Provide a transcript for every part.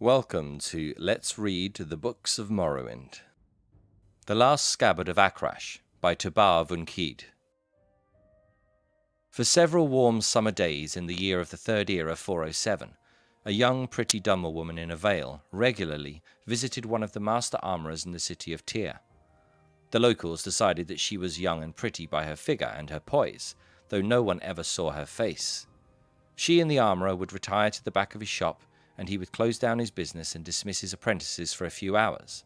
Welcome to Let's Read the Books of Morrowind. The Last Scabbard of Akrash by Tobar Vunkid. For several warm summer days in the year of the Third Era 407, a young pretty dumber woman in a veil regularly visited one of the master armourers in the city of Tyr. The locals decided that she was young and pretty by her figure and her poise, though no one ever saw her face. She and the armourer would retire to the back of his shop, and he would close down his business and dismiss his apprentices for a few hours.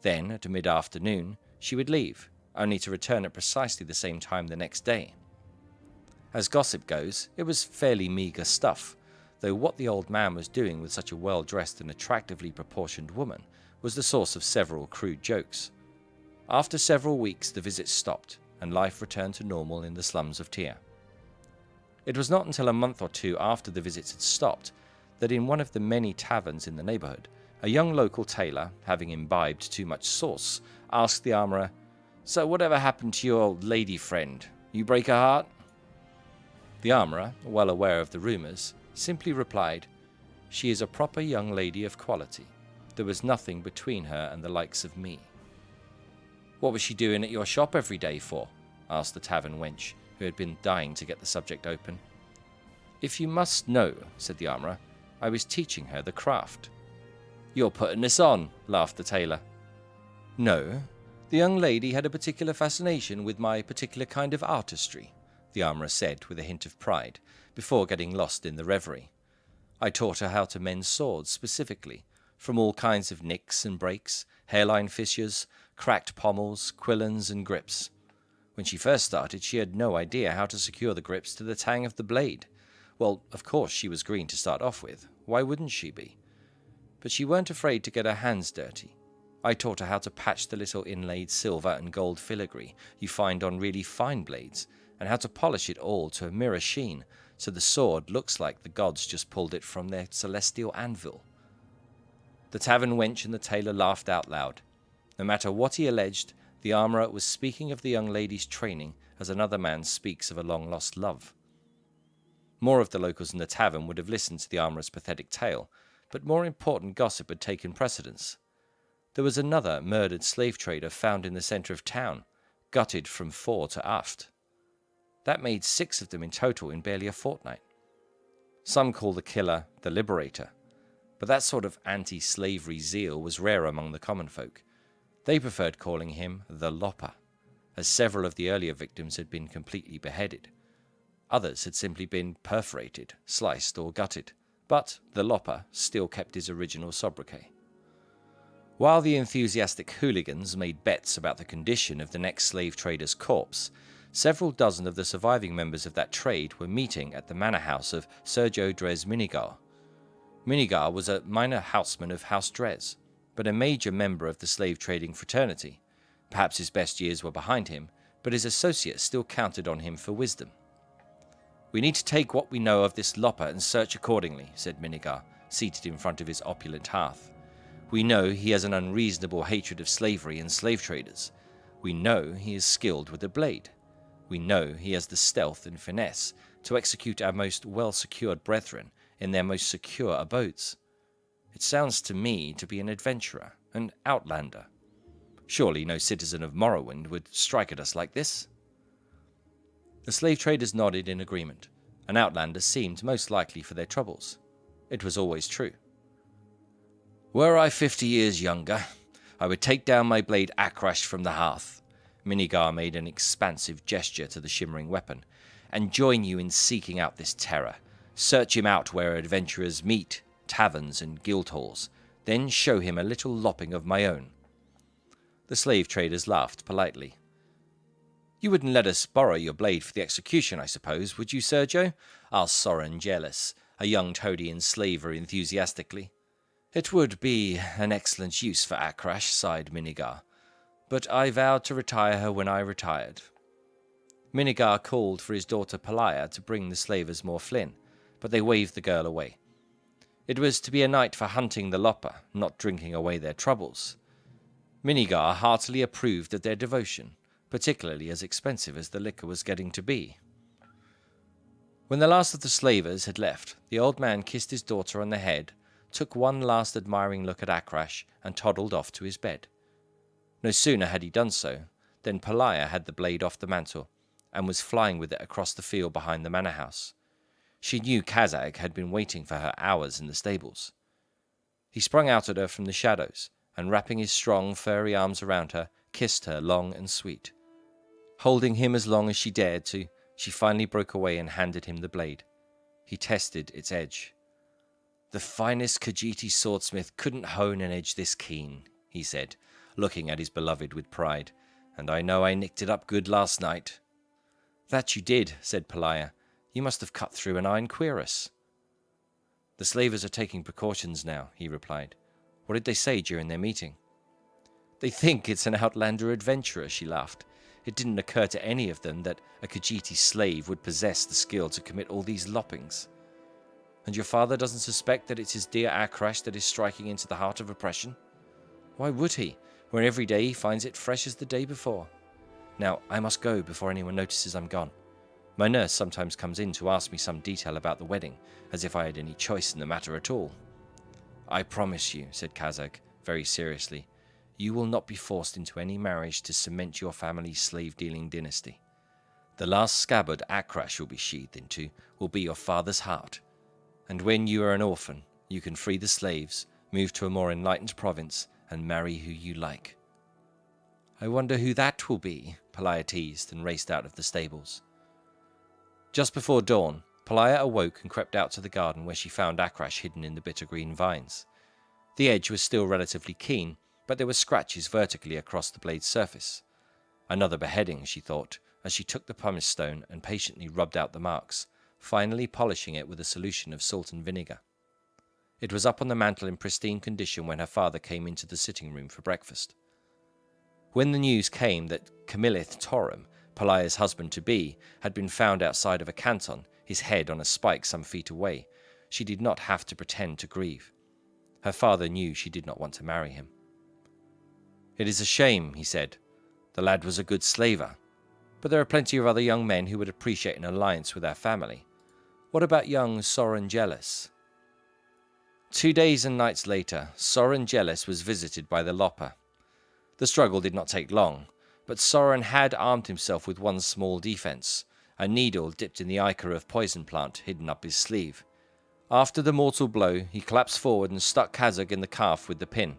Then, at mid-afternoon, she would leave, only to return at precisely the same time the next day. As gossip goes, it was fairly meagre stuff, though what the old man was doing with such a well-dressed and attractively proportioned woman was the source of several crude jokes. After several weeks, the visits stopped, and life returned to normal in the slums of Tyr. It was not until a month or two after the visits had stopped that in one of the many taverns in the neighbourhood, a young local tailor, having imbibed too much sauce, asked the armourer, "So whatever happened to your lady friend? You break her heart?" The armourer, well aware of the rumours, simply replied, "She is a proper young lady of quality. There was nothing between her and the likes of me." "What was she doing at your shop every day for?" asked the tavern wench, who had been dying to get the subject open. "If you must know," said the armourer, "I was teaching her the craft." "You're putting this on," laughed the tailor. "No, the young lady had a particular fascination with my particular kind of artistry," the armourer said with a hint of pride, before getting lost in the reverie. "I taught her how to mend swords specifically, from all kinds of nicks and breaks, hairline fissures, cracked pommels, quillons and grips. When she first started, she had no idea how to secure the grips to the tang of the blade. Well, of course she was green to start off with. Why wouldn't she be? But she weren't afraid to get her hands dirty. I taught her how to patch the little inlaid silver and gold filigree you find on really fine blades, and how to polish it all to a mirror sheen, so the sword looks like the gods just pulled it from their celestial anvil." The tavern wench and the tailor laughed out loud. No matter what he alleged, the armourer was speaking of the young lady's training as another man speaks of a long-lost love. More of the locals in the tavern would have listened to the armourer's pathetic tale, but more important gossip had taken precedence. There was another murdered slave trader found in the centre of town, gutted from fore to aft. That made 6 of them in total in barely a fortnight. Some call the killer the Liberator, but that sort of anti-slavery zeal was rare among the common folk. They preferred calling him the Lopper, as several of the earlier victims had been completely beheaded. Others had simply been perforated, sliced or gutted, but the Lopper still kept his original sobriquet. While the enthusiastic hooligans made bets about the condition of the next slave trader's corpse, several dozen of the surviving members of that trade were meeting at the manor house of Sergio Dres Minigar. Minigar was a minor houseman of House Dres, but a major member of the slave trading fraternity. Perhaps his best years were behind him, but his associates still counted on him for wisdom. "We need to take what we know of this Lopper and search accordingly," said Minigar, seated in front of his opulent hearth. "We know he has an unreasonable hatred of slavery and slave traders. We know he is skilled with the blade. We know he has the stealth and finesse to execute our most well-secured brethren in their most secure abodes. It sounds to me to be an adventurer, an outlander. Surely no citizen of Morrowind would strike at us like this?" The slave traders nodded in agreement. An outlander seemed most likely for their troubles. It was always true. "Were I 50 years younger, I would take down my blade Akrash from the hearth," Minigar made an expansive gesture to the shimmering weapon, "and join you in seeking out this terror. Search him out where adventurers meet, taverns and guild halls, then show him a little lopping of my own." The slave traders laughed politely. "You wouldn't let us borrow your blade for the execution, I suppose, would you, Sergio?" asked Soren Jealous, a young Todian slaver enthusiastically. "It would be an excellent use for Akrash," sighed Minigar, "but I vowed to retire her when I retired." Minigar called for his daughter Pelaya to bring the slavers more Flynn, but they waved the girl away. It was to be a night for hunting the Lopper, not drinking away their troubles. Minigar heartily approved of their devotion, particularly as expensive as the liquor was getting to be. When the last of the slavers had left, the old man kissed his daughter on the head, took one last admiring look at Akrash, and toddled off to his bed. No sooner had he done so, than Pelaya had the blade off the mantle, and was flying with it across the field behind the manor house. She knew Kazag had been waiting for her hours in the stables. He sprung out at her from the shadows, and wrapping his strong, furry arms around her, kissed her long and sweet. Holding him as long as she dared to, she finally broke away and handed him the blade. He tested its edge. "The finest Khajiiti swordsmith couldn't hone an edge this keen," he said, looking at his beloved with pride, "and I know I nicked it up good last night." "That you did," said Pelaya. "You must have cut through an iron cuirass." "The slavers are taking precautions now," he replied. "What did they say during their meeting?" "They think it's an outlander adventurer," she laughed. "It didn't occur to any of them that a Khajiiti slave would possess the skill to commit all these loppings." "And your father doesn't suspect that it's his dear Akrash that is striking into the heart of oppression?" "Why would he, when every day he finds it fresh as the day before? Now, I must go before anyone notices I'm gone. My nurse sometimes comes in to ask me some detail about the wedding, as if I had any choice in the matter at all." "I promise you," said Kazak, very seriously, "you will not be forced into any marriage to cement your family's slave-dealing dynasty. The last scabbard Akrash will be sheathed into will be your father's heart. And when you are an orphan, you can free the slaves, move to a more enlightened province, and marry who you like." "I wonder who that will be," Pelaya teased and raced out of the stables. Just before dawn, Pelaya awoke and crept out to the garden where she found Akrash hidden in the bitter green vines. The edge was still relatively keen, but there were scratches vertically across the blade's surface. Another beheading, she thought, as she took the pumice stone and patiently rubbed out the marks, finally polishing it with a solution of salt and vinegar. It was up on the mantel in pristine condition when her father came into the sitting room for breakfast. When the news came that Camillith Torum, Pelaya's husband-to-be, had been found outside of a canton, his head on a spike some feet away, she did not have to pretend to grieve. Her father knew she did not want to marry him. "It is a shame," he said. "The lad was a good slaver. But there are plenty of other young men who would appreciate an alliance with our family. What about young Soren Jealous?" 2 days and nights later, Soren Jealous was visited by the Lopper. The struggle did not take long, but Soren had armed himself with one small defense, a needle dipped in the ichor of poison plant hidden up his sleeve. After the mortal blow, he collapsed forward and stuck Kazak in the calf with the pin.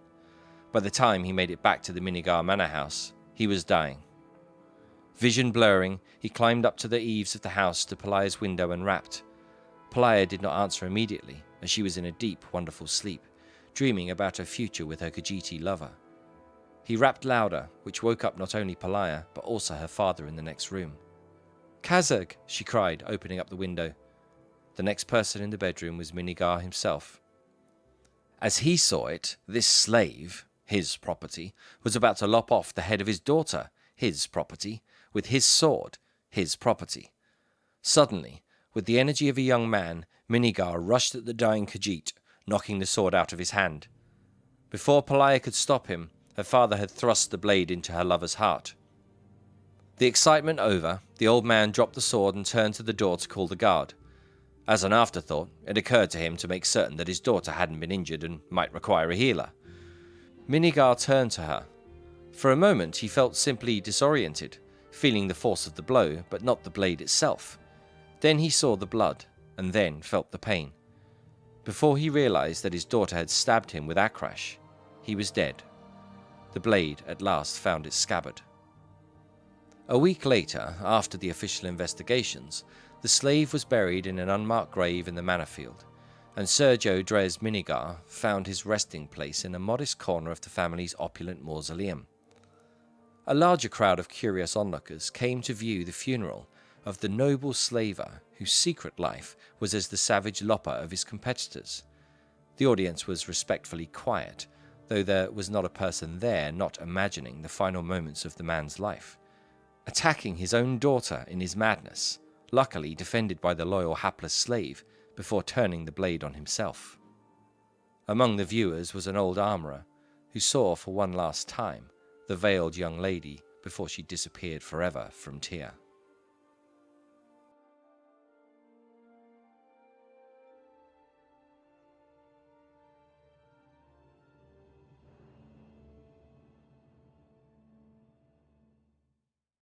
By the time he made it back to the Minigar manor house, he was dying. Vision blurring, he climbed up to the eaves of the house to Pelaya's window and rapped. Pelaya did not answer immediately, as she was in a deep, wonderful sleep, dreaming about her future with her Khajiiti lover. He rapped louder, which woke up not only Pelaya, but also her father in the next room. "Kazak!" she cried, opening up the window. The next person in the bedroom was Minigar himself. As he saw it, this slave, his property, was about to lop off the head of his daughter, his property, with his sword, his property. Suddenly, with the energy of a young man, Minigar rushed at the dying Khajiit, knocking the sword out of his hand. Before Pelaya could stop him, her father had thrust the blade into her lover's heart. The excitement over, the old man dropped the sword and turned to the door to call the guard. As an afterthought, it occurred to him to make certain that his daughter hadn't been injured and might require a healer. Minigar turned to her. For a moment he felt simply disoriented, feeling the force of the blow, but not the blade itself. Then he saw the blood, and then felt the pain. Before he realized that his daughter had stabbed him with Akrash, he was dead. The blade at last found its scabbard. A week later, after the official investigations, the slave was buried in an unmarked grave in the manor field, and Sergio Dres Minigar found his resting place in a modest corner of the family's opulent mausoleum. A larger crowd of curious onlookers came to view the funeral of the noble slaver whose secret life was as the savage lopper of his competitors. The audience was respectfully quiet, though there was not a person there not imagining the final moments of the man's life. Attacking his own daughter in his madness, luckily defended by the loyal hapless slave, before turning the blade on himself. Among the viewers was an old armourer, who saw for one last time the veiled young lady before she disappeared forever from Tyr.